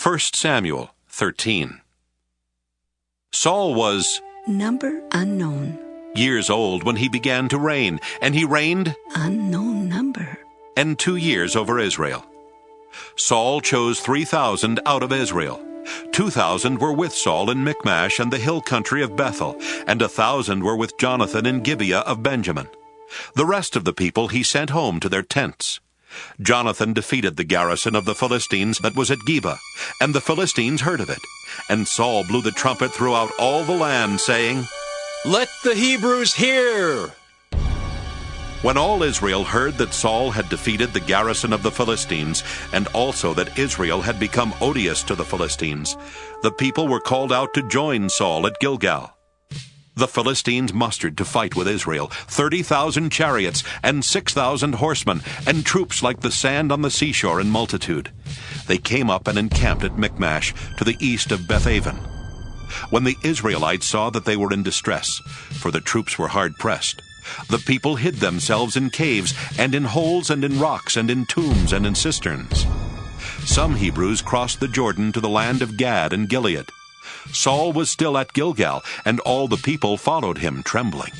1 Samuel 13. Saul was number unknown, years old when he began to reign, and he reigned unknown number, and 2 years over Israel. Saul chose 3,000 out of Israel. 2,000 were with Saul in Michmash and the hill country of Bethel, and 1,000 were with Jonathan in Gibeah of Benjamin. The rest of the people he sent home to their tents. Jonathan defeated the garrison of the Philistines that was at Geba, and the Philistines heard of it. And Saul blew the trumpet throughout all the land, saying, "Let the Hebrews hear!" When all Israel heard that Saul had defeated the garrison of the Philistines, and also that Israel had become odious to the Philistines, the people were called out to join Saul at Gilgal. The Philistines mustered to fight with Israel 30,000 chariots and 6,000 horsemen, and troops like the sand on the seashore in multitude. They came up and encamped at Michmash, to the east of Bethaven. When the Israelites saw that they were in distress, for the troops were hard-pressed, the people hid themselves in caves, and in holes, and in rocks, and in tombs, and in cisterns. Some Hebrews crossed the Jordan to the land of Gad and Gilead. Saul was still at Gilgal, and all the people followed him trembling.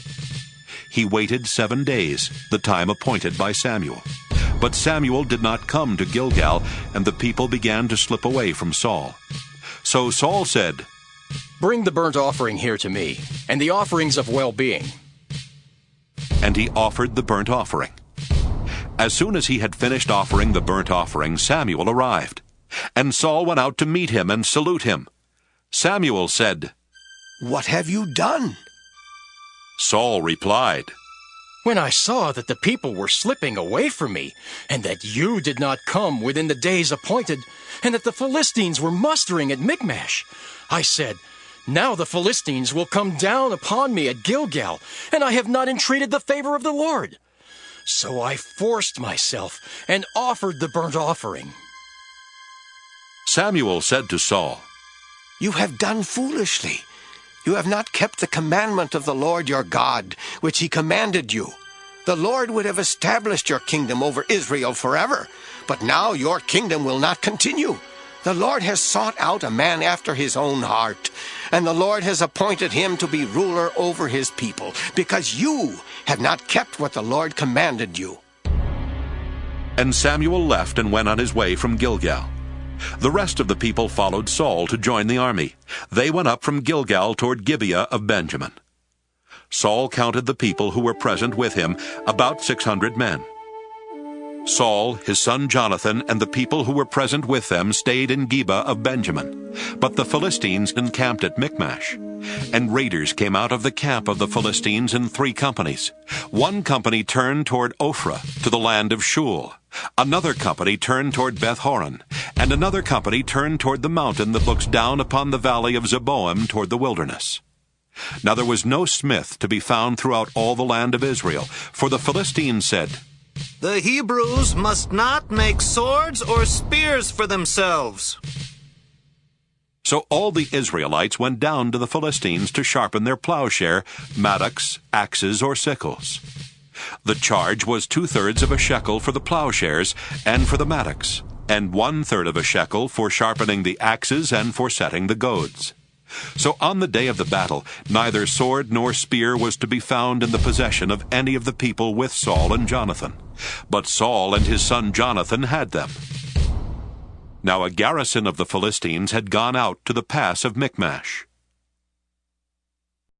He waited 7 days, the time appointed by Samuel. But Samuel did not come to Gilgal, and the people began to slip away from Saul. So Saul said, "Bring the burnt offering here to me, and the offerings of well-being." And he offered the burnt offering. As soon as he had finished offering the burnt offering, Samuel arrived. And Saul went out to meet him and salute him. Samuel said, "What have you done?" Saul replied, "When I saw that the people were slipping away from me, and that you did not come within the days appointed, and that the Philistines were mustering at Michmash, I said, 'Now the Philistines will come down upon me at Gilgal, and I have not entreated the favor of the Lord.' So I forced myself and offered the burnt offering." Samuel said to Saul, "You have done foolishly. You have not kept the commandment of the Lord your God, which he commanded you. The Lord would have established your kingdom over Israel forever, but now your kingdom will not continue. The Lord has sought out a man after his own heart, and the Lord has appointed him to be ruler over his people, because you have not kept what the Lord commanded you." And Samuel left and went on his way from Gilgal. The rest of the people followed Saul to join the army. They went up from Gilgal toward Gibeah of Benjamin. Saul counted the people who were present with him, about 600 men. Saul, his son Jonathan, and the people who were present with them stayed in Gibeah of Benjamin. But the Philistines encamped at Michmash. And raiders came out of the camp of the Philistines in 3 companies. One company turned toward Ophrah, to the land of Shul. Another company turned toward Beth-horon, and another company turned toward the mountain that looks down upon the valley of Zeboim toward the wilderness. Now there was no smith to be found throughout all the land of Israel, for the Philistines said, "The Hebrews must not make swords or spears for themselves." So all the Israelites went down to the Philistines to sharpen their plowshare, mattocks, axes, or sickles. The charge was 2/3 of a shekel for the plowshares and for the mattocks, and 1/3 of a shekel for sharpening the axes and for setting the goads. So on the day of the battle, neither sword nor spear was to be found in the possession of any of the people with Saul and Jonathan. But Saul and his son Jonathan had them. Now a garrison of the Philistines had gone out to the pass of Michmash.